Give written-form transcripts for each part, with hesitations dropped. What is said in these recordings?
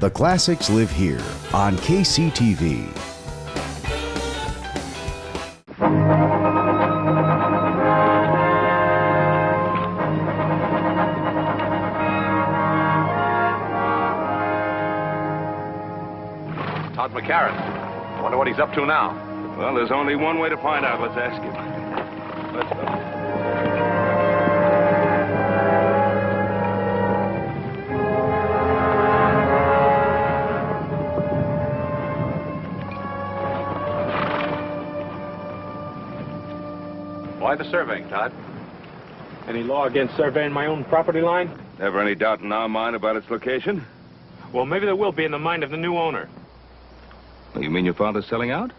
The classics live here on KCTV. Todd McCarran. Wonder what he's up to now. Well, there's only one way to find out. Let's ask him. Let's go. Why the surveying, Todd? Any law against surveying my own property line? Never any doubt in our mind about its location? Well, maybe there will be in the mind of the new owner. You mean your father's selling out?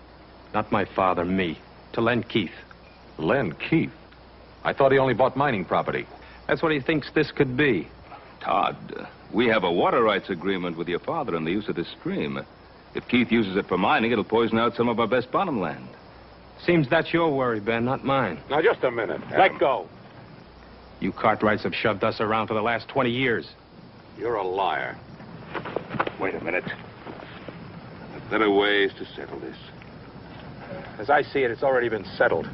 Not my father, me. To Len Keith. Len Keith? I thought he only bought mining property. That's what he thinks this could be. Todd, we have a water rights agreement with your father on the use of this stream. If Keith uses it for mining, it'll poison out some of our best bottom land. Seems that's your worry, Ben, not mine. Now, just a minute. Let go. You Cartwrights have shoved us around for the last 20 years. You're a liar. Wait a minute. There are better ways to settle this. As I see it, it's already been settled.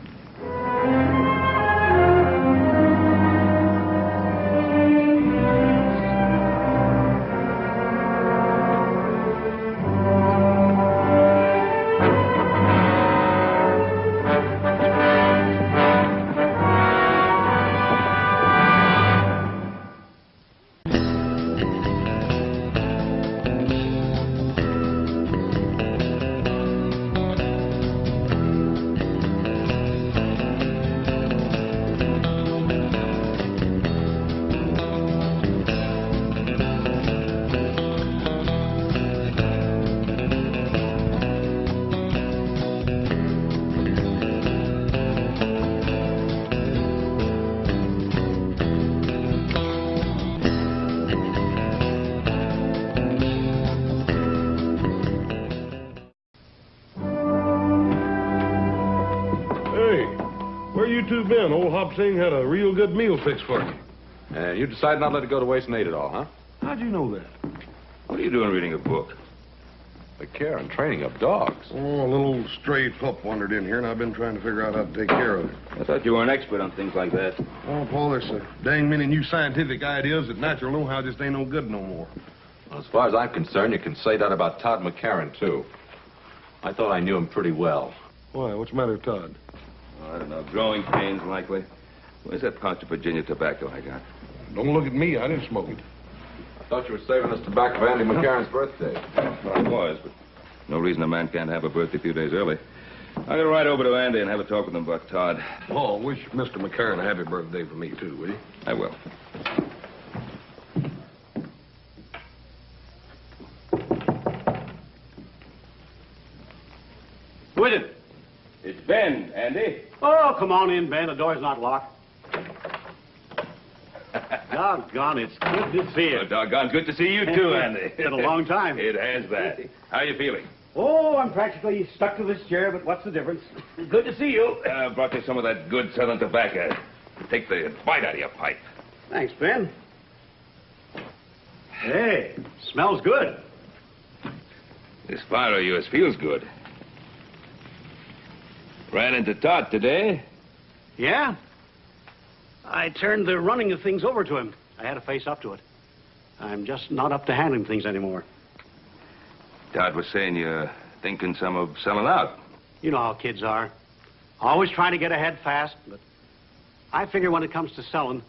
Ben, old Hop Sing had a real good meal fixed for you. And you decided not to let it go to waste and ate it all, huh? How'd you know that? What are you doing reading a book? The care and training of dogs. Oh, a little stray pup wandered in here, and I've been trying to figure out how to take care of it. I thought you were an expert on things like that. Oh, Paul, there's so dang many new scientific ideas that natural know-how just ain't no good no more. Well, as far as I'm concerned, you can say that about Todd McCarran, too. I thought I knew him pretty well. Why? What's the matter with Todd? Oh, I don't know. Growing pains, likely. Where's that pouch of Virginia tobacco I got? Don't look at me. I didn't smoke it. I thought you were saving us tobacco for Andy McCarran's birthday. Well, I was, but no reason a man can't have a birthday a few days early. I'm going to ride over to Andy and have a talk with him about Todd. Oh, wish Mr. McCarran a happy birthday for me, too, will you? I will. Who is it? It's Ben, Andy. Oh, come on in, Ben. The door's not locked. Doggone, it's good to see you. Oh, doggone good to see you, too, Andy. It's been a long time. It has that. How are you feeling? Oh, I'm practically stuck to this chair, but what's the difference? Good to see you. Brought you some of that good southern tobacco. Take the bite out of your pipe. Thanks, Ben. Hey, smells good. This fire of yours feels good. Ran into Todd today. Yeah? I turned the running of things over to him. I had to face up to it. I'm just not up to handling things anymore. Todd was saying you're thinking some of selling out. You know how kids are. Always trying to get ahead fast, but I figure when it comes to selling,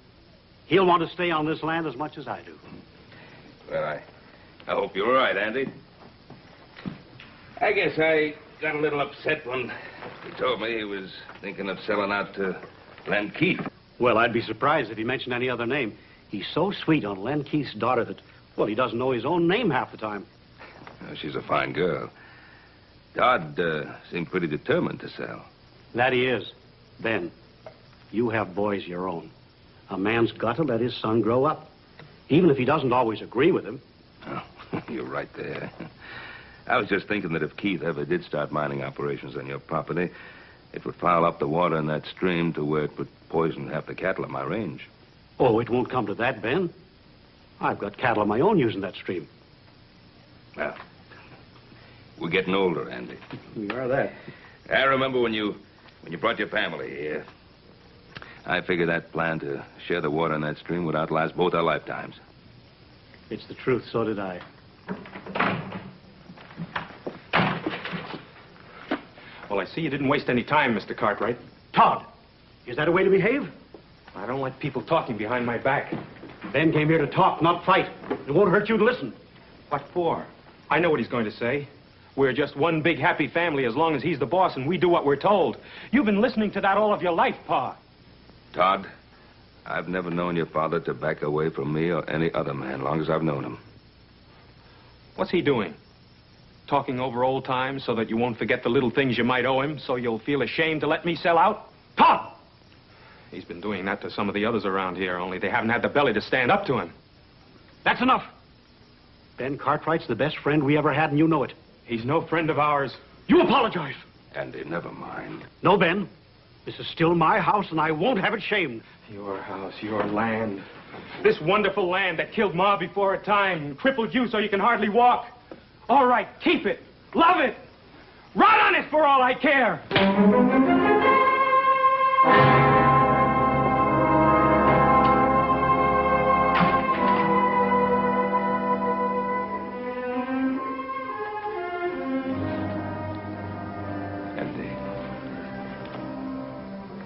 he'll want to stay on this land as much as I do. Well, I hope you're right, Andy. I guess I got a little upset when he told me he was thinking of selling out to Len Keith. Well, I'd be surprised if he mentioned any other name. He's so sweet on Len Keith's daughter that, well, he doesn't know his own name half the time. She's a fine girl. Todd seemed pretty determined to sell. That he is. Ben, you have boys your own. A man's got to let his son grow up, even if he doesn't always agree with him. Oh, you're right there. I was just thinking that if Keith ever did start mining operations on your property, it would foul up the water in that stream to where it would poison half the cattle in my range. Oh, it won't come to that, Ben. I've got cattle of my own using that stream. Well, we're getting older, Andy. We are that. I remember when you brought your family here. I figured that plan to share the water in that stream would outlast both our lifetimes. It's the truth, so did I. Well, I see you didn't waste any time, Mr. Cartwright. Todd, is that a way to behave? I don't like people talking behind my back. Ben came here to talk, not fight. It won't hurt you to listen. What for? I know what he's going to say. We're just one big happy family as long as he's the boss and we do what we're told. You've been listening to that all of your life, Pa. Todd, I've never known your father to back away from me or any other man, long as I've known him. What's he doing? Talking over old times so that you won't forget the little things you might owe him, so you'll feel ashamed to let me sell out? Todd! He's been doing that to some of the others around here, only they haven't had the belly to stand up to him. That's enough. Ben Cartwright's the best friend we ever had, and you know it. He's no friend of ours. You apologize. Andy, never mind. No, Ben. This is still my house, and I won't have it shamed. Your house, your land. This wonderful land that killed Ma before her time and crippled you so you can hardly walk. All right, keep it. Love it. Run on it for all I care.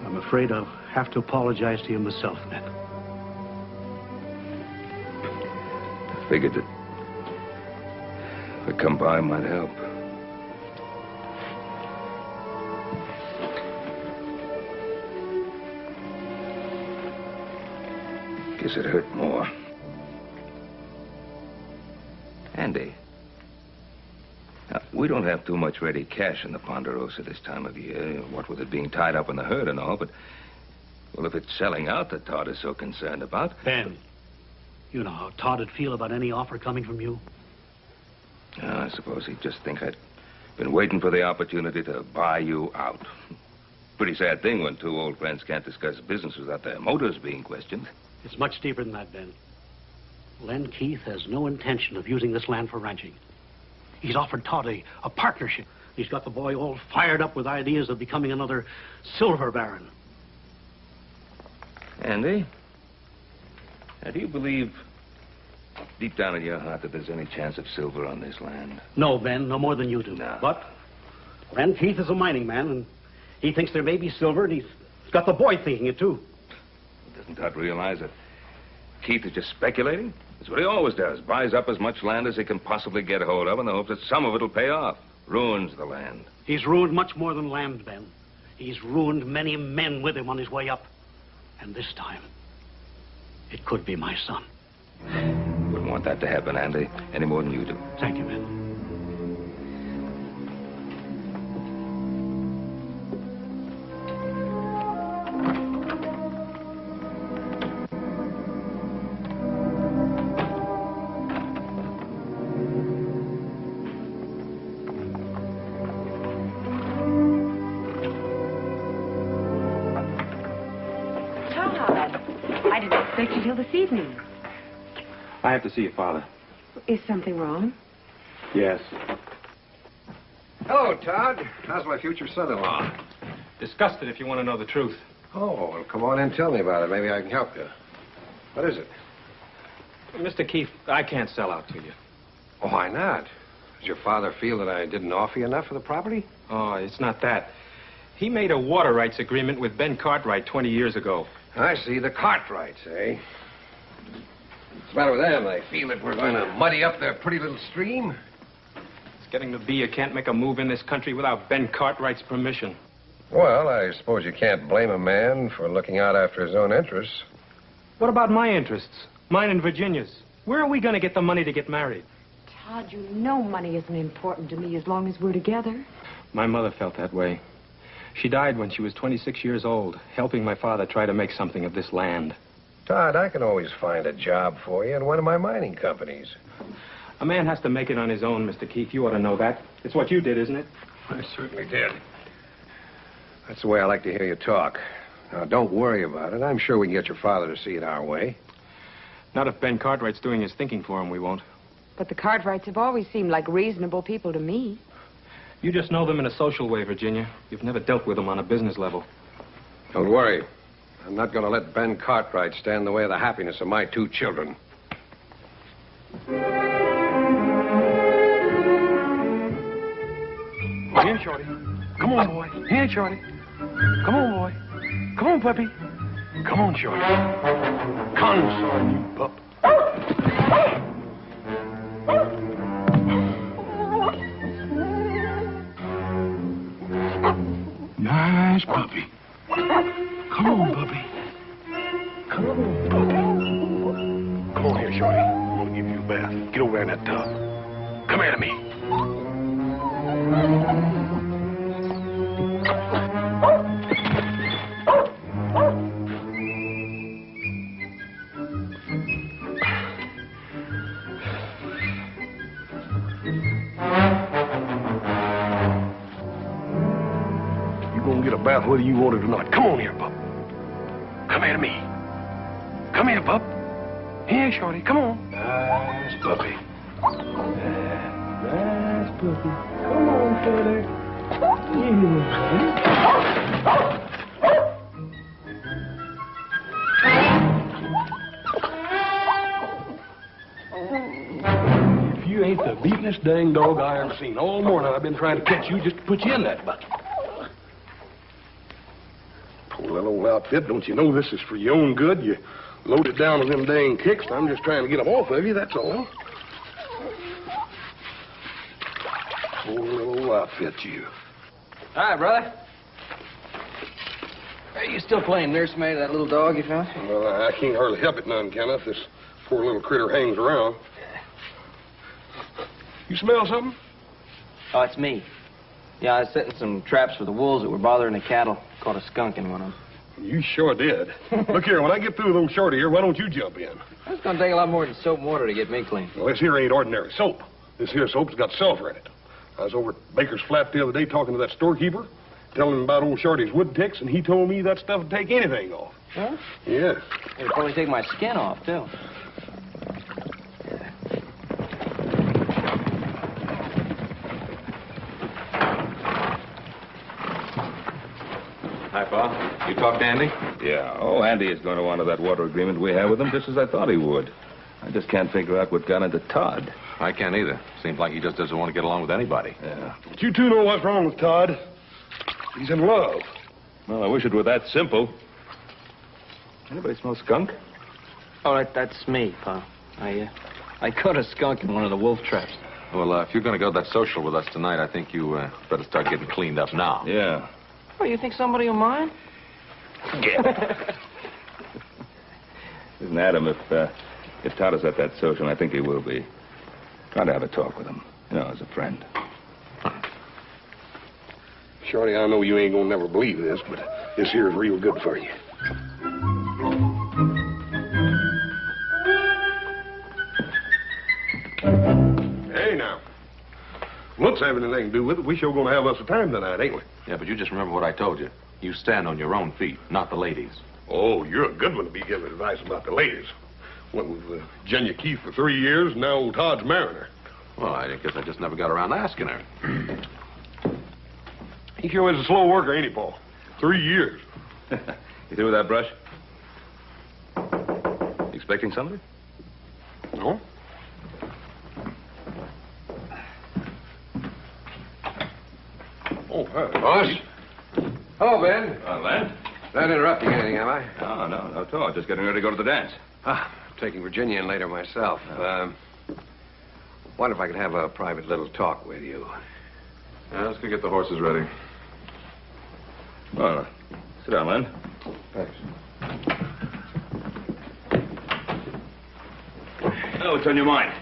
I'm afraid I'll have to apologize to you myself, Ben. I figured that if I come by, might help. Guess it hurt more. Andy, now, we don't have too much ready cash in the Ponderosa this time of year, what with it being tied up in the herd and all, but, well, if it's selling out that Todd is so concerned about... Ben, you know how Todd would feel about any offer coming from you. I suppose he'd just think I'd been waiting for the opportunity to buy you out. Pretty sad thing when two old friends can't discuss business without their motives being questioned. It's much deeper than that, Ben. Len Keith has no intention of using this land for ranching. He's offered Todd a partnership. He's got the boy all fired up with ideas of becoming another silver baron. Andy, now, do you believe deep down in your heart that there's any chance of silver on this land? No, Ben, no more than you do. No. But Len Keith is a mining man, and he thinks there may be silver, and he's got the boy thinking it, too. Doesn't Todd realize that Keith is just speculating? That's what he always does. Buys up as much land as he can possibly get hold of in the hopes that some of it will pay off. Ruins the land. He's ruined much more than land, Ben. He's ruined many men with him on his way up. And this time, it could be my son. Wouldn't want that to happen, Andy, any more than you do. Thank you, Ben. I didn't expect you till this evening. I have to see your father. Is something wrong? Yes. Hello, Todd. How's my future son-in-law? Disgusted if you want to know the truth. Oh, well, come on in and tell me about it. Maybe I can help you. What is it? Mr. Keith, I can't sell out to you. Oh, why not? Does your father feel that I didn't offer you enough for the property? Oh, it's not that. He made a water rights agreement with Ben Cartwright 20 years ago. I see. The Cartwrights, eh? What's the matter with them? They feel that we're going to muddy up their pretty little stream? It's getting to be you can't make a move in this country without Ben Cartwright's permission. Well, I suppose you can't blame a man for looking out after his own interests. What about my interests? Mine and Virginia's. Where are we going to get the money to get married? Todd, you know money isn't important to me as long as we're together. My mother felt that way. She died when she was 26 years old, helping my father try to make something of this land. Todd, I can always find a job for you in one of my mining companies. A man has to make it on his own, Mr. Keith. You ought to know that. It's what you did, isn't it? I certainly did. That's the way I like to hear you talk. Now, don't worry about it. I'm sure we can get your father to see it our way. Not if Ben Cartwright's doing his thinking for him, we won't. But the Cartwrights have always seemed like reasonable people to me. You just know them in a social way, Virginia. You've never dealt with them on a business level. Don't worry. I'm not going to let Ben Cartwright stand in the way of the happiness of my 2 children. Here, Shorty. Come on, boy. Here, Shorty. Come on, boy. Come on, puppy. Come on, Shorty. Consort, you pup. Nice puppy. Come on, puppy. Come on, puppy. Come on here, Shorty. I'm gonna give you a bath. Get over there in that tub. Come here to me. Get a bath whether you want it or not. Come on here, pup. Come here to me. Come here, pup. Here, Shorty. Come on. Nice puppy. Nice puppy. Come on, Shorty. If you ain't the beatin'est dang dog I ever seen. All morning I've been trying to catch you just to put you in that bucket. Poor little old outfit, don't you know this is for your own good? You load it down with them dang kicks, and I'm just trying to get them off of you, that's all. Poor little old outfit, you. Hi, brother. Are you still playing nursemaid to that little dog you found? Well, I can't hardly help it none, Kenneth. This poor little critter hangs around. You smell something? Oh, it's me. Yeah, I was setting some traps for the wolves that were bothering the cattle. Caught a skunk in one of them. You sure did. Look here, when I get through with old Shorty here, why don't you jump in? It's going to take a lot more than soap and water to get me clean. Well, this here ain't ordinary soap. This here soap's got sulfur in it. I was over at Baker's Flat the other day talking to that storekeeper, telling him about old Shorty's wood ticks, and he told me that stuff would take anything off. Huh? Yeah. It'll probably take my skin off, too. Hi, Pa. You talked to Andy? Yeah. Oh, Andy is going to honor that water agreement we have with him, just as I thought he would. I just can't figure out what got into Todd. I can't either. Seems like he just doesn't want to get along with anybody. Yeah. But you two know what's wrong with Todd. He's in love. Well, I wish it were that simple. Anybody smell skunk? Oh, that's me, Pa. I caught a skunk in one of the wolf traps. Well, if you're going to go to that social with us tonight, I think you better start getting cleaned up now. Yeah. Oh, you think somebody will mind? Yeah. Listen, Adam, if Todd is at that social, and I think he will be, try to have a talk with him, you know, as a friend. Shorty, I know you ain't gonna never believe this, but this here is real good for you. Hey, now. Looks have anything to do with it. We sure gonna have us a time tonight, ain't we? Yeah, but you just remember what I told you. You stand on your own feet, not the ladies. Oh, you're a good one to be giving advice about the ladies. Went with Virginia Keith for 3 years, and now old Todd's marrying her. Well, I guess I just never got around to asking her. He sure is a slow worker, ain't he, Paul? 3 years. You through with that brush? Expecting somebody? No? Oh, hi. Boss? Hello, Ben. Len? Not interrupting anything, am I? No, not at all. Just getting ready to go to the dance. Ah, taking Virginia in later myself. Wonder if I could have a private little talk with you. Yeah, let's go get the horses ready. Well, sit down, Len. Thanks. Oh, what's on your mind?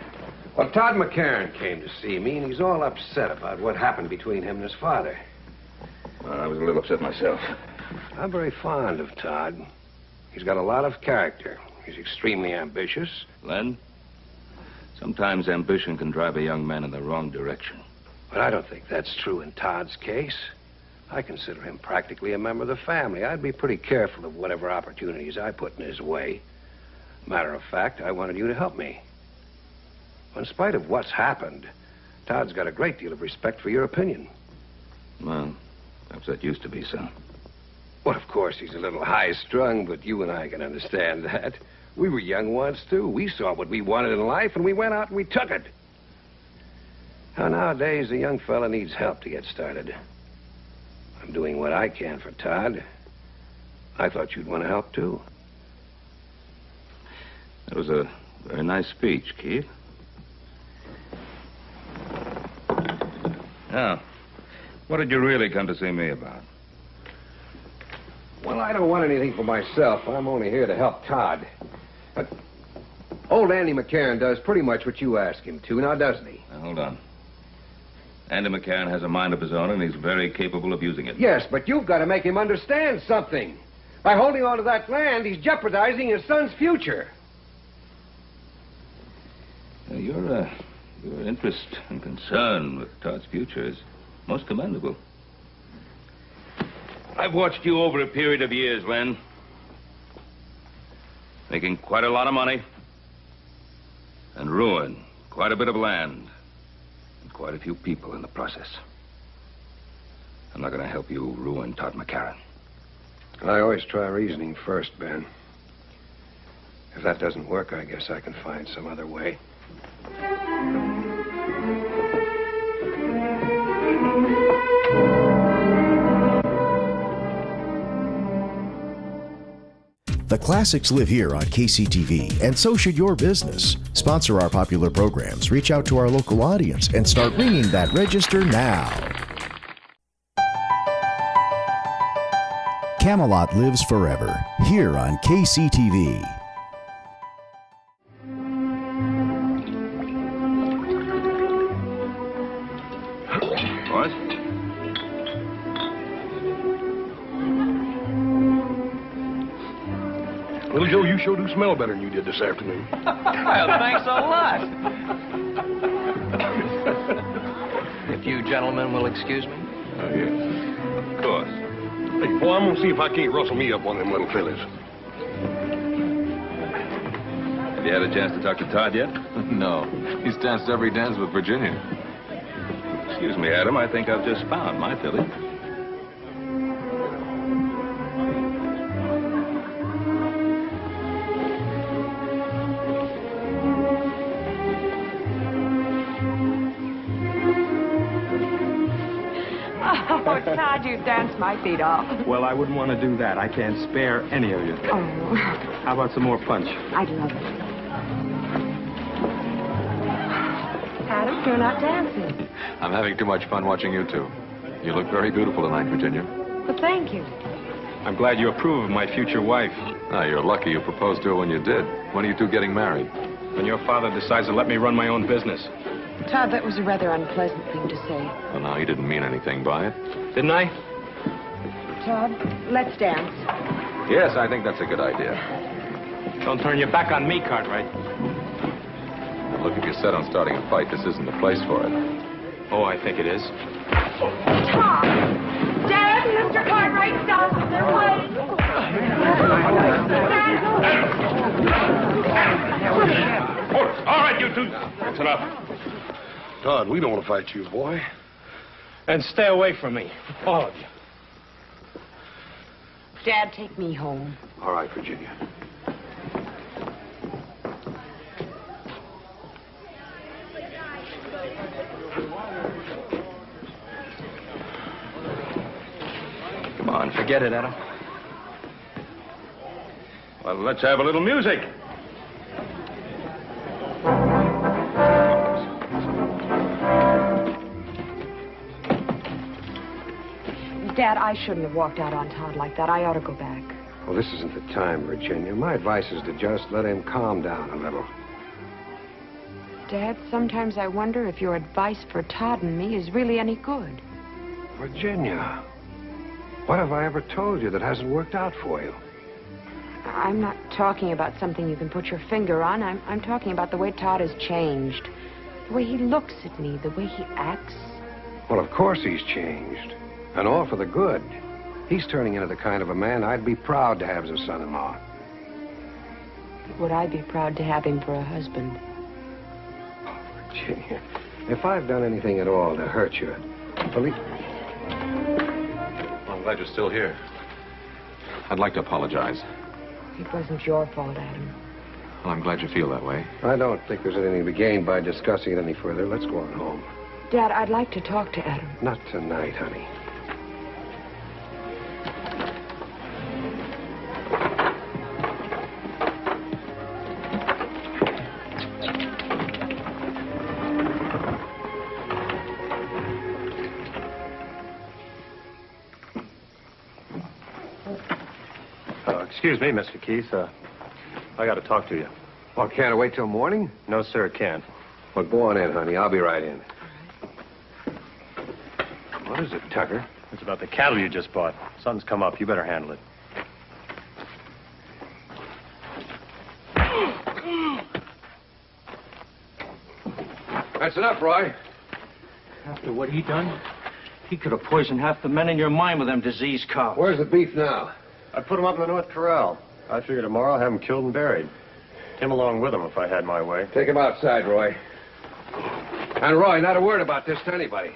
Well, Todd McCarran came to see me, and he's all upset about what happened between him and his father. Well, I was a little upset myself. I'm very fond of Todd. He's got a lot of character. He's extremely ambitious. Len, sometimes ambition can drive a young man in the wrong direction. But I don't think that's true in Todd's case. I consider him practically a member of the family. I'd be pretty careful of whatever opportunities I put in his way. Matter of fact, I wanted you to help me. In spite of what's happened, Todd's got a great deal of respect for your opinion. Well, perhaps that used to be so. Well, of course, he's a little high-strung, but you and I can understand that. We were young once, too. We saw what we wanted in life, and we went out and we took it. Now, nowadays, a young fella needs help to get started. I'm doing what I can for Todd. I thought you'd want to help, too. That was a very nice speech, Keith. Now, what did you really come to see me about? Well, I don't want anything for myself. I'm only here to help Todd. But old Andy McCarran does pretty much what you ask him to, now doesn't he? Now, hold on. Andy McCarran has a mind of his own, and he's very capable of using it. Yes, but you've got to make him understand something. By holding on to that land, he's jeopardizing his son's future. Now, your interest and concern with Todd's future is most commendable. I've watched you over a period of years, Len. Making quite a lot of money. And ruin quite a bit of land. And quite a few people in the process. I'm not going to help you ruin Todd McCarran. I always try reasoning first, Ben. If that doesn't work, I guess I can find some other way. The classics live here on KCTV, and so should your business. Sponsor our popular programs, reach out to our local audience, and start ringing that register now. Camelot lives forever, here on KCTV. What? Little Joe, you sure do smell better than you did this afternoon. Well, thanks a lot. If you gentlemen will excuse me. Oh, yes. Of course. Hey, boy, I'm gonna see if I can't rustle me up one of them little fellas. Have you had a chance to talk to Todd yet? No. He's danced every dance with Virginia. Excuse me, Adam. I think I've just found my filly. Oh, Todd, you danced my feet off. Well, I wouldn't want to do that. I can't spare any of you. Oh, How about some more punch? I'd love it. Adam, you're not dancing. I'm having too much fun watching you two. You look very beautiful tonight, Virginia. Well, thank you. I'm glad you approve of my future wife. Ah, you're lucky you proposed to her when you did. When are you two getting married? When your father decides to let me run my own business. Todd, that was a rather unpleasant thing to say. Well, now, he didn't mean anything by it. Didn't I? Todd, let's dance. Yes, I think that's a good idea. Don't turn your back on me, Cartwright. Look, if you're set on starting a fight, this isn't the place for it. Oh, I think it is. Todd! Dad, Mr. Cartwright, stop. They're waiting. All right, you two. That's enough. Todd, we don't want to fight you, boy. And stay away from me, all of you. Dad, take me home. All right, Virginia. Come on, Forget it, Adam. well, let's have a little music. Dad, I shouldn't have walked out on Todd like that. I ought to go back. Well, this isn't the time, Virginia. My advice is to just let him calm down a little. Dad, sometimes I wonder if your advice for Todd and me is really any good. Virginia, what have I ever told you that hasn't worked out for you? I'm not talking about something you can put your finger on. I'm talking about the way Todd has changed. The way he looks at me, the way he acts. Well, of course he's changed. And all for the good. He's turning into the kind of a man I'd be proud to have as a son-in-law. Would I be proud to have him for a husband? Junior, if I've done anything at all to hurt you, believe... I'm glad you're still here. I'd like to apologize. It wasn't your fault, Adam. Well, I'm glad you feel that way. I don't think there's anything to gain by discussing it any further. Let's go on home. Dad, I'd like to talk to Adam. Not tonight, honey. Excuse me, Mr. Keith. I got to talk to you. Oh, can't it wait till morning? No, sir, it can't. Well, go on in, honey. I'll be right in. What is it, Tucker? It's about the cattle you just bought. Something's come up. You better handle it. That's enough, Roy. After what he done, he could have poisoned half the men in your mine with them diseased cows. Where's the beef now? I put him up in the North Corral. I figure tomorrow I'll have him killed and buried. Him along with him if I had my way. Take him outside, Roy. And Roy, not a word about this to anybody.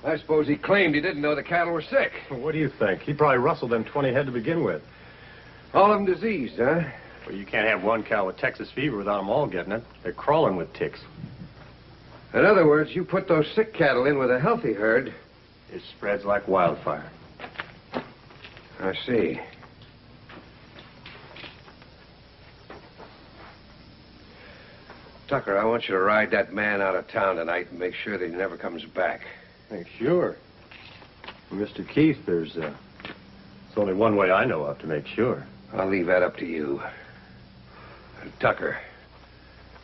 I suppose he claimed he didn't know the cattle were sick. Well, what do you think? He probably rustled them 20 head to begin with. All of them diseased, huh? Well, you can't have one cow with Texas fever without them all getting it. They're crawling with ticks. In other words, you put those sick cattle in with a healthy herd. It spreads like wildfire. I see. Tucker, I want you to ride that man out of town tonight and make sure that he never comes back. Hey, sure. Mr. Keith, there's only one way I know of to make sure. I'll leave that up to you. And Tucker,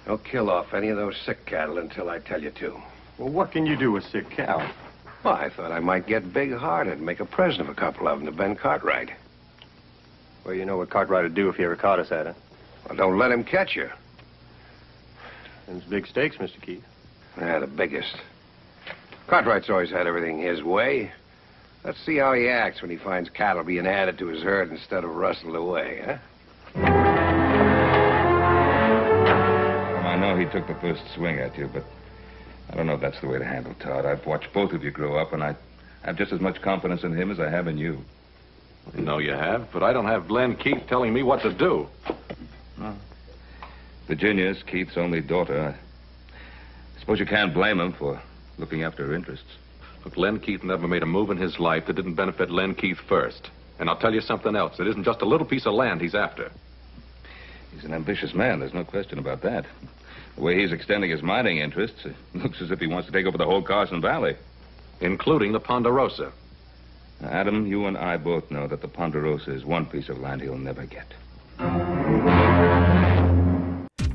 don't kill off any of those sick cattle until I tell you to. Well, what can you do with sick cow? Well, I thought I might get big-hearted and make a present of a couple of them to Ben Cartwright. Well, you know what Cartwright would do if he ever caught us at it. Well, don't let him catch you. Them's big stakes, Mr. Keith. Yeah, the biggest. Cartwright's always had everything his way. Let's see how he acts when he finds cattle being added to his herd instead of rustled away, huh? Well, I know he took the first swing at you, but I don't know if that's the way to handle Todd. I've watched both of you grow up, and I have just as much confidence in him as I have in you. No, you have, but I don't have Len Keith telling me what to do. No. Virginia's Keith's only daughter. I suppose you can't blame him for looking after her interests. Look, Len Keith never made a move in his life that didn't benefit Len Keith first. And I'll tell you something else. It isn't just a little piece of land he's after. He's an ambitious man. There's no question about that. The way he's extending his mining interests, it looks as if he wants to take over the whole Carson Valley. Including the Ponderosa. Now, Adam, you and I both know that the Ponderosa is one piece of land he'll never get.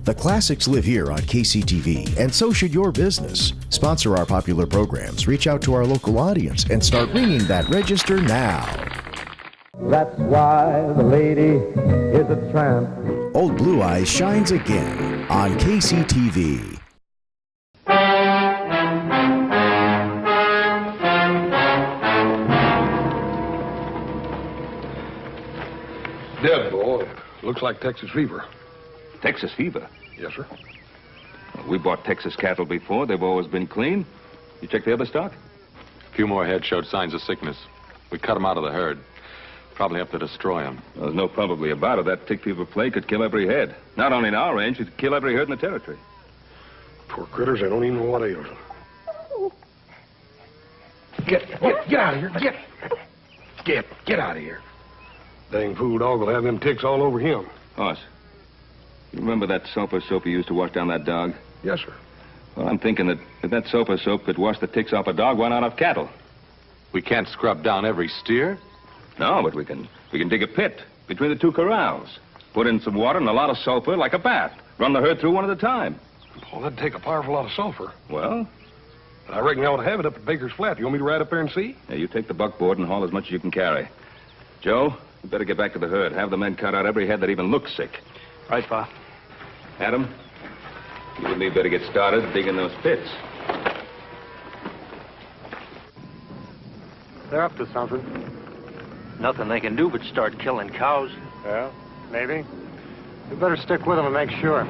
The classics live here on KCTV, and so should your business. Sponsor our popular programs, reach out to our local audience, and start ringing that register now. That's why the lady is a tramp. Old Blue Eyes shines again on KCTV. Dead, boy. Looks like Texas fever. Texas fever? Yes, sir. We bought Texas cattle before. They've always been clean. You check the other stock? A few more head showed signs of sickness. We cut them out of the herd. Probably have to destroy them. Well, there's no probably about it. That tick fever plague could kill every head. Not only in our range, it could kill every herd in the territory. Poor critters, they don't even know what ails them. Get out of here. Get out of here. Dang fool dog will have them ticks all over him. Hoss, you remember that sulfur soap you used to wash down that dog? Yes, sir. Well, I'm thinking that if that sulfur soap could wash the ticks off a dog, why not off cattle? We can't scrub down every steer. No, but we can dig a pit between the two corrals. Put in some water and a lot of sulfur like a bath. Run the herd through one at a time. Well, that'd take a powerful lot of sulfur. Well? I reckon I ought to have it up at Baker's Flat. You want me to ride up there and see? Yeah, you take the buckboard and haul as much as you can carry. Joe, you better get back to the herd. Have the men cut out every head that even looks sick. Right, Pa. Adam, you and me better get started digging those pits. They're up to something. Nothing they can do but start killing cows. Yeah, maybe. You better stick with him and make sure.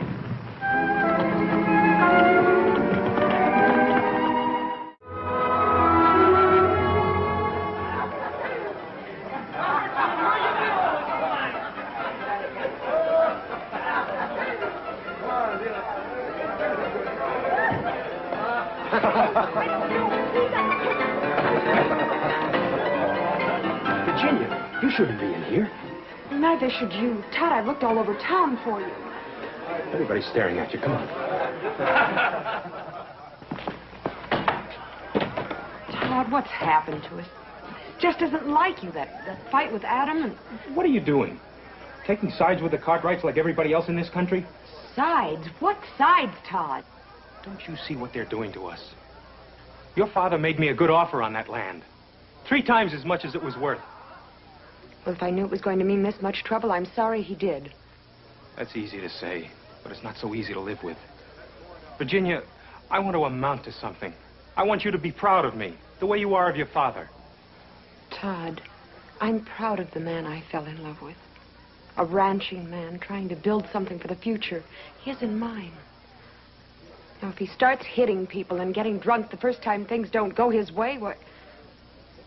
Virginia, you shouldn't be in here. Neither should you. Todd, I've looked all over town for you. Everybody's staring at you. Come on. Todd, what's happened to us? It just isn't like you, that fight with Adam and... What are you doing? Taking sides with the Cartwrights like everybody else in this country? Sides? What sides, Todd? Don't you see what they're doing to us? Your father made me a good offer on that land. 3 times as much as it was worth. Well, if I knew it was going to mean this much trouble, I'm sorry he did. That's easy to say, but it's not so easy to live with. Virginia, I want to amount to something. I want you to be proud of me, the way you are of your father. Todd, I'm proud of the man I fell in love with. A ranching man trying to build something for the future, his and mine. Now, if he starts hitting people and getting drunk the first time things don't go his way, well,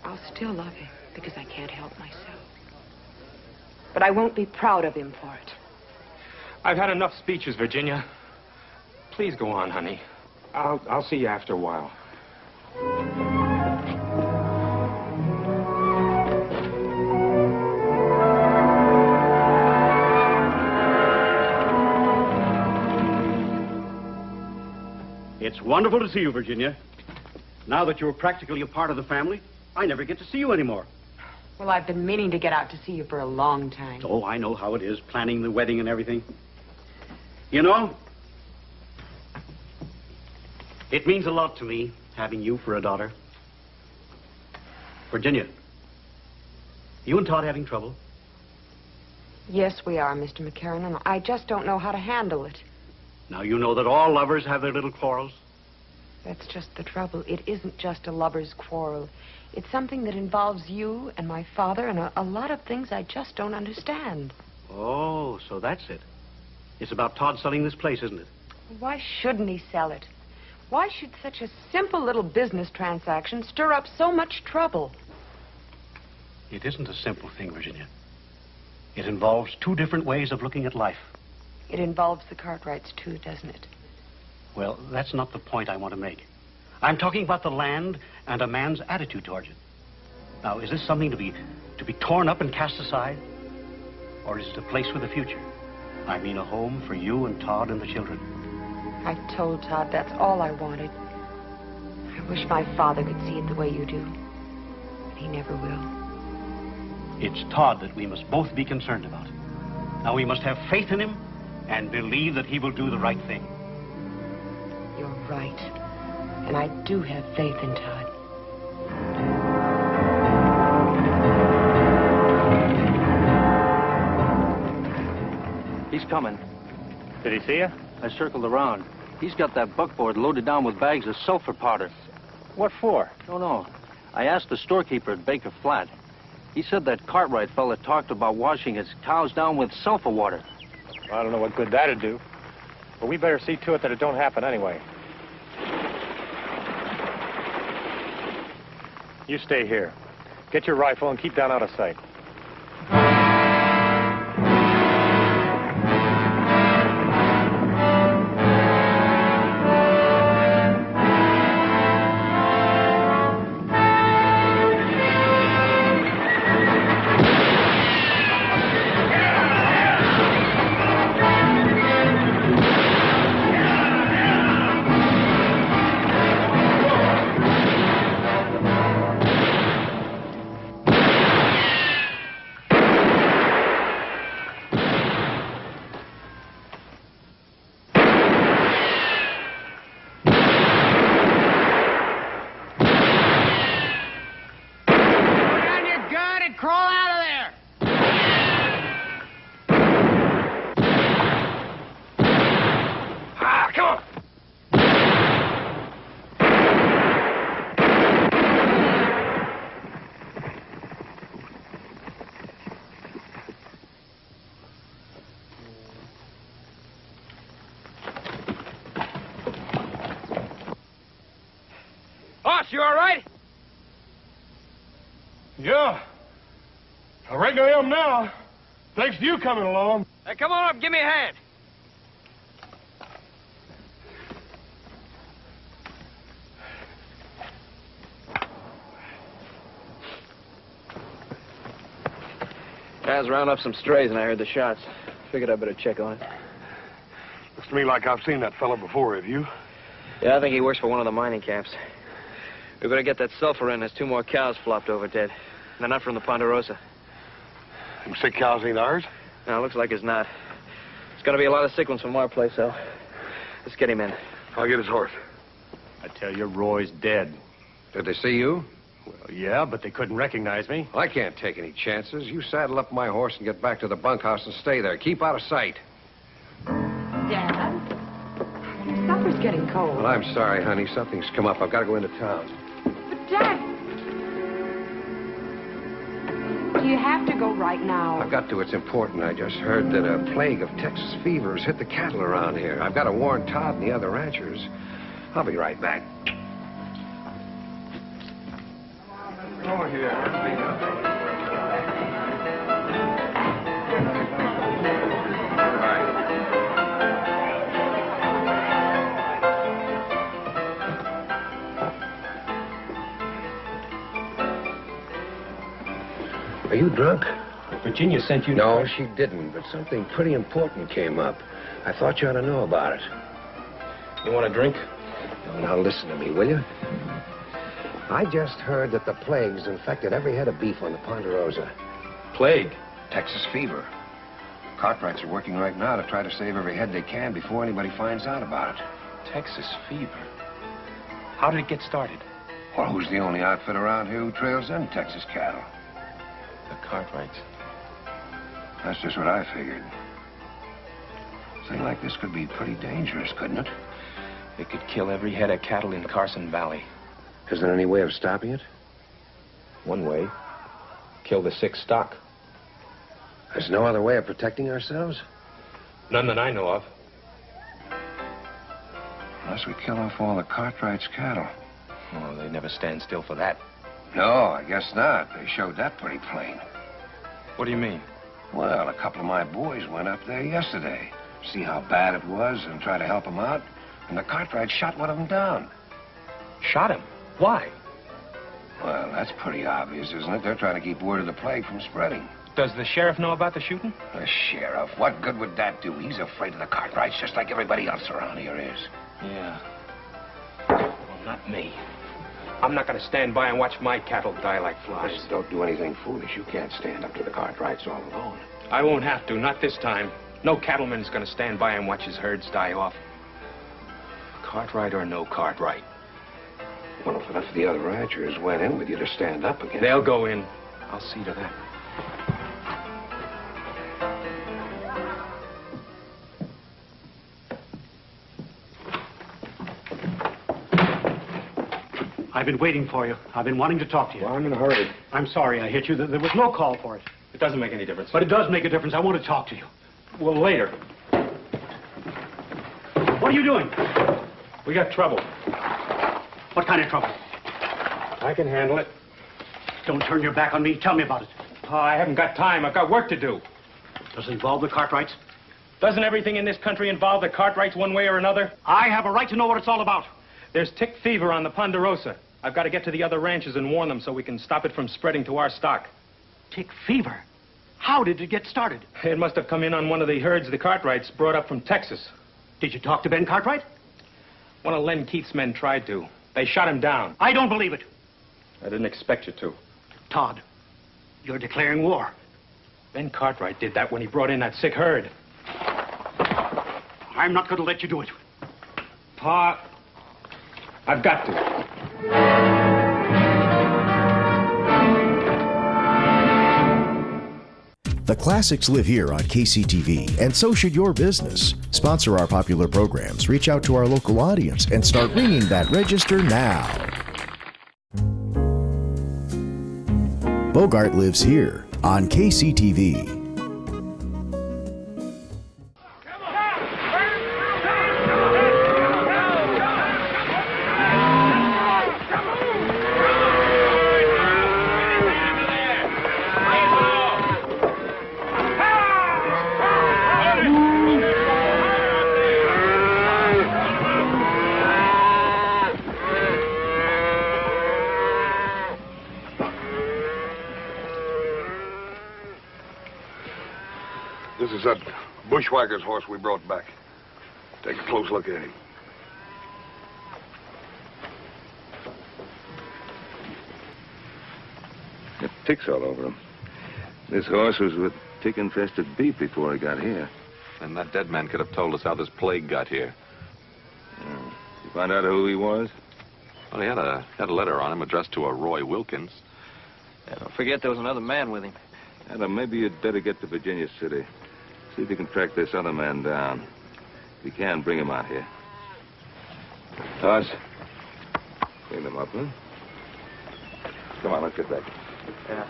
I'll still love him because I can't help myself. But I won't be proud of him for it. I've had enough speeches, Virginia. Please go on, honey. I'll see you after a while. It's wonderful to see you, Virginia. Now that you're practically a part of the family, I never get to see you anymore. Well, I've been meaning to get out to see you for a long time. Oh, I know how it is, planning the wedding and everything. You know, it means a lot to me, having you for a daughter. Virginia, you and Todd having trouble? Yes, we are, Mr. McCarran, and I just don't know how to handle it. Now, you know that all lovers have their little quarrels. That's just the trouble. It isn't just a lover's quarrel. It's something that involves you and my father and a lot of things I just don't understand. Oh, so that's it. It's about Todd selling this place, isn't it? Why shouldn't he sell it? Why should such a simple little business transaction stir up so much trouble? It isn't a simple thing, Virginia. It involves 2 different ways of looking at life. It involves the Cartwrights, too, doesn't it? Well, that's not the point I want to make. I'm talking about the land and a man's attitude towards it. Now, is this something to be torn up and cast aside? Or is it a place for the future? I mean, a home for you and Todd and the children. I told Todd that's all I wanted. I wish my father could see it the way you do. But he never will. It's Todd that we must both be concerned about. Now, we must have faith in him and believe that he will do the right thing. You're right. And I do have faith in Todd. He's coming. Did he see you? I circled around. He's got that buckboard loaded down with bags of sulfur powder. What for? Don't know. I asked the storekeeper at Baker Flat. He said that Cartwright fella talked about washing his cows down with sulfur water. I don't know what good that'd do. But we better see to it that it don't happen anyway. You stay here. Get your rifle and keep down out of sight. boss, you all right? Yeah. I reckon I am now. Thanks to you coming along. Hey, come on up, give me a hand. I was rounding up some strays and I heard the shots. Figured I'd better check on it. Looks to me like I've seen that fella before, have you? Yeah, I think he works for one of the mining camps. We better get that sulfur in. There's 2 more cows flopped over dead. They're not from the Ponderosa. Them sick cows ain't ours? No, looks like it's not. It's gonna be a lot of sick ones from our place, though. Let's get him in. I'll get his horse. I tell you, Roy's dead. Did they see you? Well, yeah, but they couldn't recognize me. I can't take any chances. You saddle up my horse and get back to the bunkhouse and stay there. Keep out of sight. Dad? Supper's getting cold. Well, I'm sorry, honey. Something's come up. I've got to go into town. But, Dad... Do you have to go right now? I've got to. It's important. I just heard that a plague of Texas fever has hit the cattle around here. I've got to warn Todd and the other ranchers. I'll be right back. Oh, here. Are you drunk? Virginia sent you... No, she didn't, but something pretty important came up. I thought you ought to know about it. You want a drink? No, now listen to me, will you? I just heard that the plague's infected every head of beef on the Ponderosa. Plague? Texas fever. Cartwrights are working right now to try to save every head they can before anybody finds out about it. Texas fever? How did it get started? Well, who's the only outfit around here who trails in Texas cattle? The Cartwrights. That's just what I figured. A thing like this could be pretty dangerous, couldn't it? It could kill every head of cattle in Carson Valley. Is there any way of stopping it? One way. Kill the sick stock. There's no other way of protecting ourselves? None that I know of. Unless we kill off all the Cartwrights' cattle. Oh, they never stand still for that. No, I guess not. They showed that pretty plain. What do you mean? Well, a couple of my boys went up there yesterday. See how bad it was and try to help them out. And the Cartwrights shot one of them down. Shot him? Why? Well, that's pretty obvious, isn't it? They're trying to keep word of the plague from spreading. Does the sheriff know about the shooting? The sheriff? What good would that do? He's afraid of the Cartwrights just like everybody else around here is. Yeah. Well, not me. I'm not going to stand by and watch my cattle die like flies. Just don't do anything foolish. You can't stand up to the Cartwrights all alone. I won't have to, not this time. No cattleman's going to stand by and watch his herds die off. Cartwright or no Cartwright. Well, if enough of the other ranchers went in with you to stand up against They'll go in. I'll see to that. I've been waiting for you. I've been wanting to talk to you. Well, I'm in a hurry. I'm sorry I hit you. There was no call for it. It doesn't make any difference. But it does make a difference. I want to talk to you. Well, later. What are you doing? We got trouble. What kind of trouble? I can handle it. Don't turn your back on me. Tell me about it. Oh, I haven't got time. I've got work to do. Does it involve the Cartwrights? Doesn't everything in this country involve the Cartwrights one way or another? I have a right to know what it's all about. There's tick fever on the Ponderosa. I've got to get to the other ranches and warn them so we can stop it from spreading to our stock. Tick fever? How did it get started? It must have come in on one of the herds the Cartwrights brought up from Texas. Did you talk to Ben Cartwright? One of Len Keith's men tried to. They shot him down. I don't believe it. I didn't expect you to. Todd, you're declaring war. Ben Cartwright did that when he brought in that sick herd. I'm not going to let you do it. Pa, I've got to. The classics live here on KCTV, and so should your business. Sponsor our popular programs, reach out to our local audience, and start ringing that register now. Bogart lives here on KCTV. Bushwhacker's horse we brought back. Take a close look at him. Got ticks all over him. This horse was with tick-infested beef before he got here. And that dead man could have told us how this plague got here. You find out who he was? Well, he had a letter on him addressed to a Roy Wilkins. Yeah, don't forget there was another man with him. Adam, maybe you'd better get to Virginia City. See if you can track this other man down. If you can, bring him out here. Toss. Clean him up, huh? Come on, let's get back. Yeah.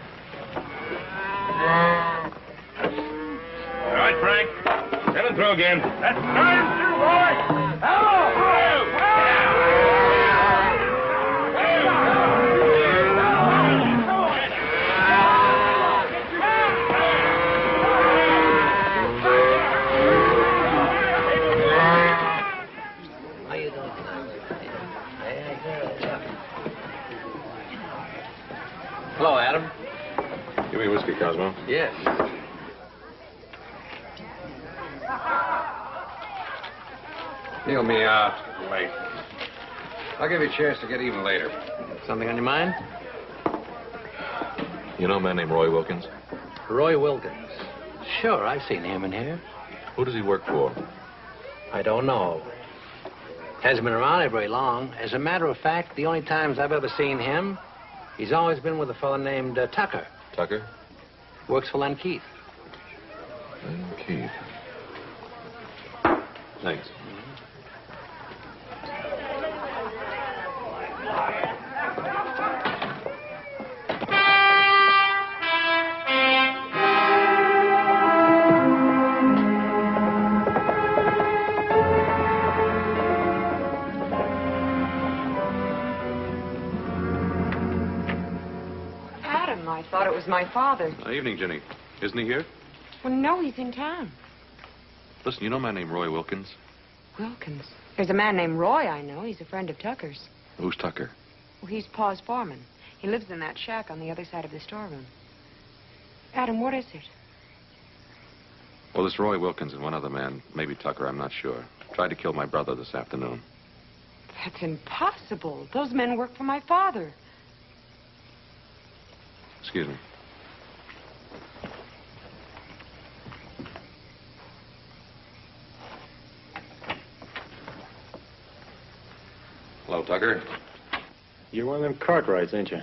All right, Frank. Send him through again. That's time, you boy. Hello, Adam. Give me a whiskey, Cosmo. Yes. Deal me out. Late. I'll give you a chance to get even later. Something on your mind? You know a man named Roy Wilkins? Roy Wilkins. Sure, I've seen him in here. Who does he work for? I don't know. Hasn't been around here very long. As a matter of fact, the only times I've ever seen him, he's always been with a fellow named Tucker. Tucker? Works for Len Keith. Len Keith. Thanks. Adam, I thought it was my father. Evening, Jenny. Isn't he here? Well, no, he's in town. Listen, you know a man named Roy Wilkins? Wilkins. There's a man named Roy I know. He's a friend of Tucker's. Who's Tucker? Well, he's Pa's foreman. He lives in that shack on the other side of the storeroom. Adam, what is it? Well, this Roy Wilkins and one other man, maybe Tucker, I'm not sure, tried to kill my brother this afternoon. That's impossible. Those men work for my father. Excuse me. Hello, Tucker. You're one of them Cartwrights, ain't you?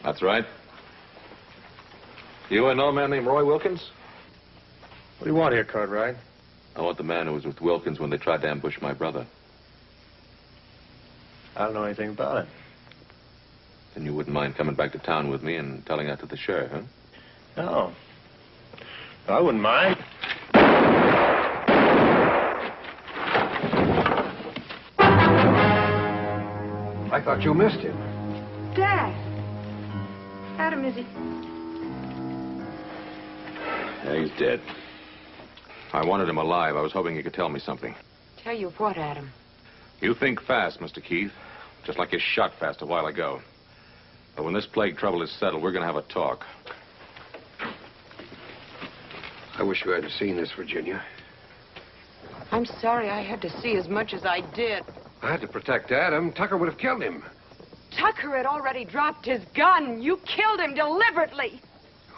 That's right. You know a man named Roy Wilkins? What do you want here, Cartwright? I want the man who was with Wilkins when they tried to ambush my brother. I don't know anything about it. Then you wouldn't mind coming back to town with me and telling that to the sheriff, huh? No. I wouldn't mind. I thought you missed him. Dad. Adam, is he? Yeah, he's dead. I wanted him alive. I was hoping he could tell me something. Tell you what, Adam? You think fast, Mr. Keith. Just like you shot fast a while ago. But when this plague trouble is settled, we're going to have a talk. I wish you hadn't seen this, Virginia. I'm sorry I had to see as much as I did. I had to protect Adam. Tucker would have killed him. Tucker had already dropped his gun. You killed him deliberately.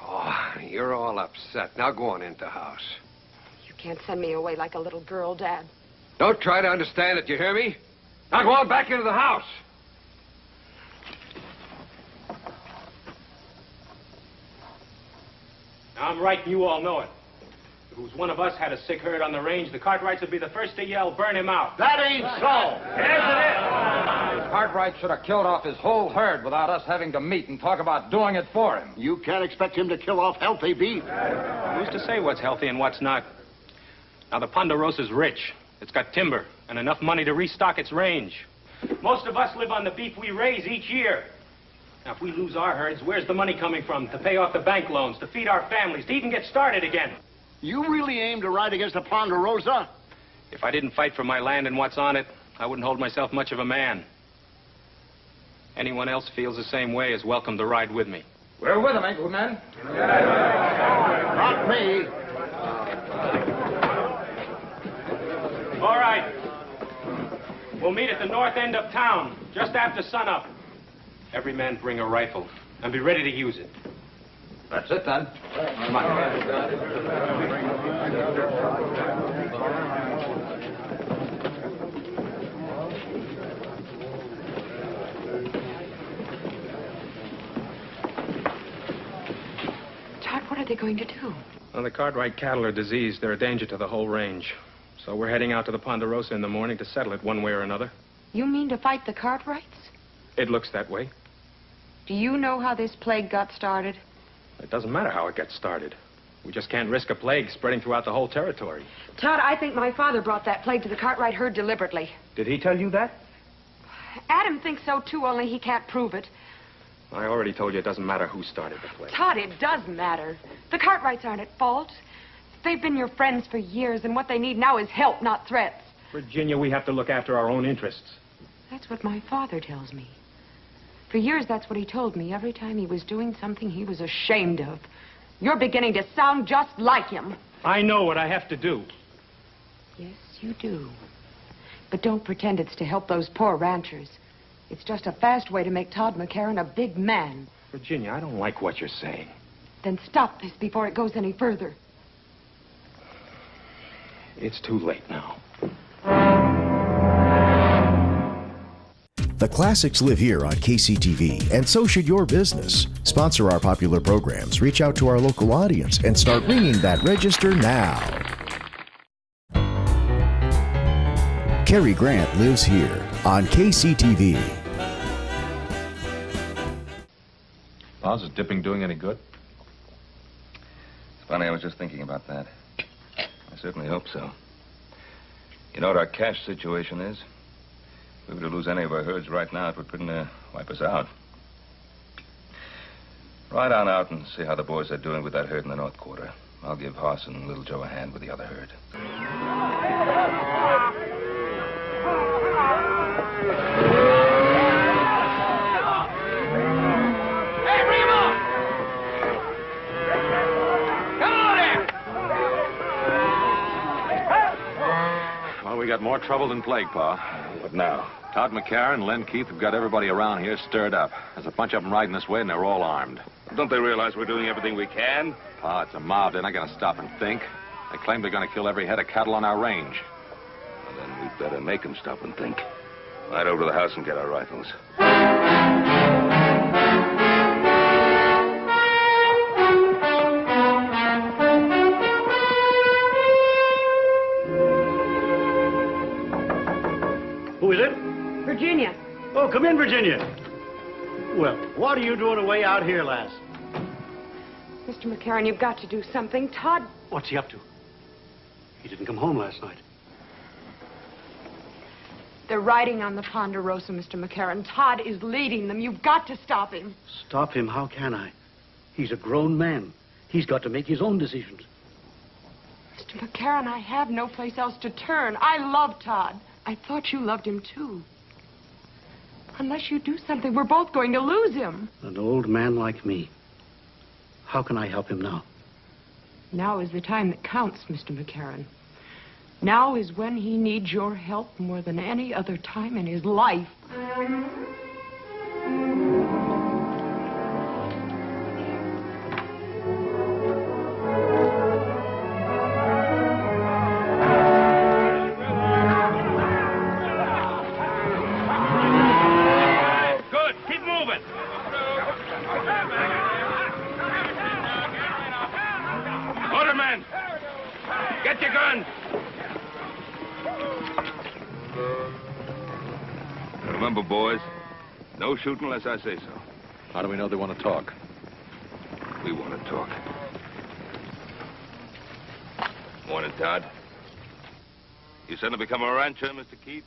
Oh, you're all upset. Now go on into the house. You can't send me away like a little girl, Dad. Don't try to understand it, you hear me? Now go on back into the house. I'm right, and you all know it. If it was one of us had a sick herd on the range, the Cartwrights would be the first to yell, burn him out. That ain't so. Yes, it is. Cartwright should have killed off his whole herd without us having to meet and talk about doing it for him. You can't expect him to kill off healthy beef. Who's to say what's healthy and what's not? Now, the Ponderosa's rich. It's got timber and enough money to restock its range. Most of us live on the beef we raise each year. Now, if we lose our herds, where's the money coming from to pay off the bank loans, to feed our families, to even get started again? You really aim to ride against the Ponderosa? If I didn't fight for my land and what's on it, I wouldn't hold myself much of a man. Anyone else feels the same way is welcome to ride with me. We're with him, ain't we, men? Not me. All right. We'll meet at the north end of town, just after sunup. Every man bring a rifle, and be ready to use it. That's it, then. Come on. Todd, what are they going to do? Well, the Cartwright cattle are diseased. They're a danger to the whole range. So we're heading out to the Ponderosa in the morning to settle it one way or another. You mean to fight the Cartwrights? It looks that way. Do you know how this plague got started? It doesn't matter how it gets started. We just can't risk a plague spreading throughout the whole territory. Todd, I think my father brought that plague to the Cartwright herd deliberately. Did he tell you that? Adam thinks so, too, only he can't prove it. I already told you it doesn't matter who started the plague. Todd, it does matter. The Cartwrights aren't at fault. They've been your friends for years, and what they need now is help, not threats. Virginia, we have to look after our own interests. That's what my father tells me. For years, that's what he told me every time he was doing something he was ashamed of. You're beginning to sound just like him. I know what I have to do. Yes, you do. But don't pretend it's to help those poor ranchers. It's just a fast way to make Todd McCarran a big man. Virginia, I don't like what you're saying. Then stop this before it goes any further. It's too late now. The classics live here on KCTV, and so should your business. Sponsor our popular programs, reach out to our local audience, and start ringing that register now. Cary Grant lives here on KCTV. Pa's, is dipping doing any good? It's funny, I was just thinking about that. I certainly hope so. You know what our cash situation is? If we were to lose any of our herds right now, it would pretty near wipe us out. Ride on out and see how the boys are doing with that herd in the North Quarter. I'll give Hoss and Little Joe a hand with the other herd. Hey, bring him on! Come on there! Well, we got more trouble than plague, Pa. What now? Todd McCarran and Len Keith have got everybody around here stirred up. There's a bunch of them riding this way, and they're all armed. Don't they realize we're doing everything we can? Pa, it's a mob. They're not going to stop and think. They claim they're going to kill every head of cattle on our range. Well, then we'd better make them stop and think. Ride over to the house and get our rifles. Who is it? Virginia. Oh, come in, Virginia. Well, what are you doing away out here, lass? Mr. McCarran, you've got to do something. Todd... What's he up to? He didn't come home last night. They're riding on the Ponderosa, Mr. McCarran. Todd is leading them. You've got to stop him. Stop him? How can I? He's a grown man. He's got to make his own decisions. Mr. McCarran, I have no place else to turn. I love Todd. I thought you loved him, too. Unless you do something, we're both going to lose him. An old man like me. How can I help him now? Now is the time that counts, Mr. McCarran. Now is when he needs your help more than any other time in his life. Good. Keep moving. Orderman, get your guns. Remember, boys, no shooting unless I say so. How do we know they want to talk? We want to talk. Morning, Todd. You suddenly become a rancher, Mr. Keith?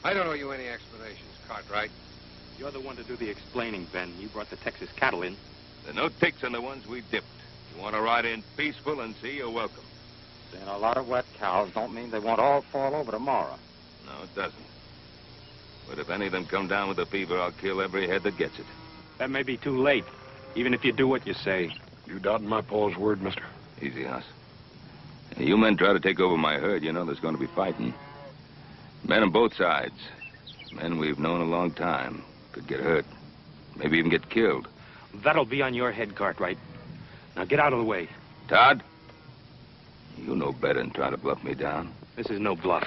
I don't owe you any explanations, Cartwright. You're the one to do the explaining, Ben. You brought the Texas cattle in. There are no ticks in the ones we dipped. You want to ride in peaceful and see, you're welcome. Seeing a lot of wet cows don't mean they won't all fall over tomorrow. No, it doesn't. But if any of them come down with the fever, I'll kill every head that gets it. That may be too late, even if you do what you say. You doubting my Paul's word, mister? Easy, Hoss. You men try to take over my herd, you know there's going to be fighting. Men on both sides. Men we've known a long time. Could get hurt. Maybe even get killed. That'll be on your head, Cartwright. Now get out of the way. Todd? You know better than trying to bluff me down. This is no bluff.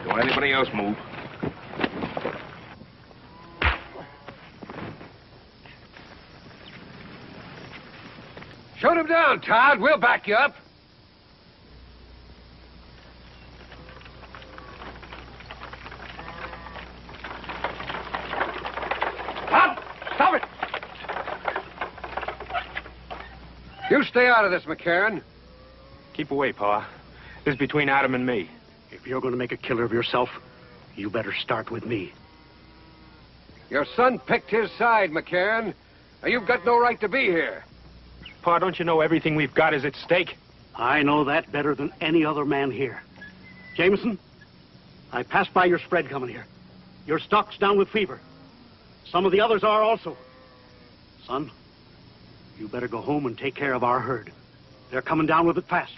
Don't anybody else move. Shoot him down, Todd. We'll back you up. Todd, stop it! You stay out of this, McCarran. Keep away, Pa. This is between Adam and me. If you're going to make a killer of yourself, you better start with me. Your son picked his side, McCarran. Now, you've got no right to be here. Pa, don't you know everything we've got is at stake? I know that better than any other man here. Jameson, I passed by your spread coming here. Your stock's down with fever. Some of the others are also. Son, you better go home and take care of our herd. They're coming down with it fast.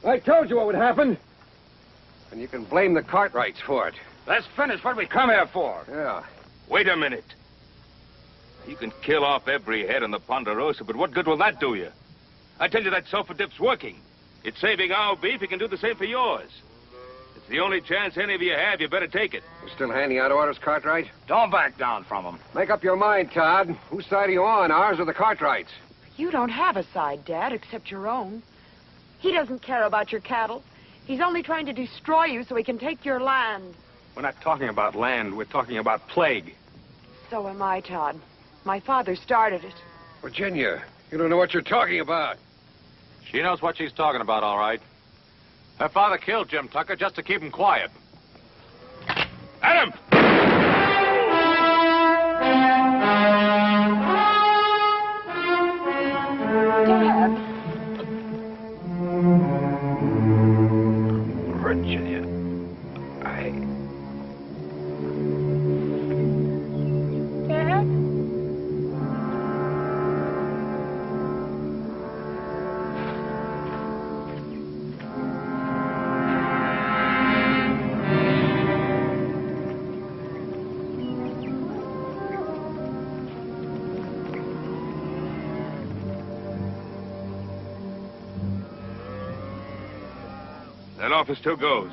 I told you what would happen. And you can blame the Cartwrights for it. Let's finish what we come here for. Yeah. Wait a minute. You can kill off every head on the Ponderosa, but what good will that do you? I tell you that sulfur dip's working. It's saving our beef. It can do the same for yours. It's the only chance any of you have. You better take it. You still handing out orders, Cartwright? Don't back down from them. Make up your mind, Todd. Whose side are you on, ours or the Cartwrights? You don't have a side, Dad, except your own. He doesn't care about your cattle. He's only trying to destroy you so he can take your land. We're not talking about land. We're talking about plague. So am I, Todd. My father started it. Virginia, you don't know what you're talking about. She knows what she's talking about, all right. Her father killed Jim Tucker just to keep him quiet. Adam! Dad. Virginia, Dad? That offer still goes.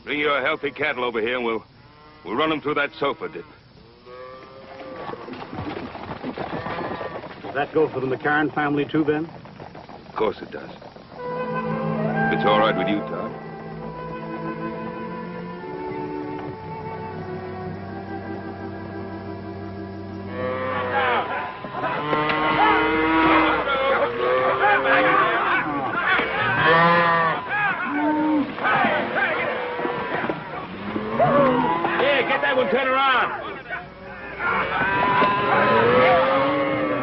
Bring your healthy cattle over here and we'll run them through that sulfur dip. Does that go for the McCarran family too, Ben? Of course it does. If it's all right with you, Todd. Yeah, get that one turned around.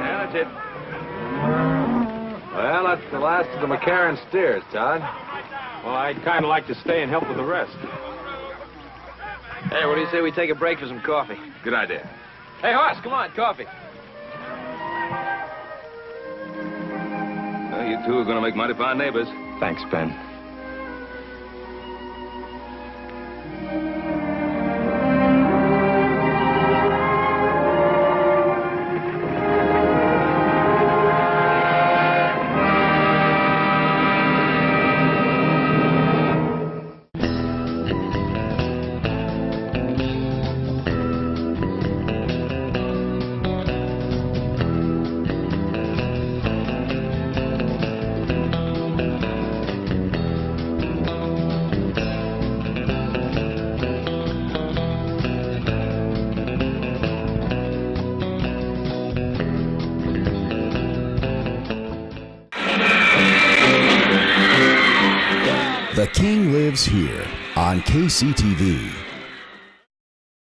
Yeah, that's it. Well, that's the last of the McCarran steers, Todd. Well, I'd kind of like to stay and help with the rest. Hey, what do you say we take a break for some coffee? Good idea. Hey, Hoss, come on, coffee. Well, you two are going to make mighty fine neighbors. Thanks, Ben. The King lives here on KCTV.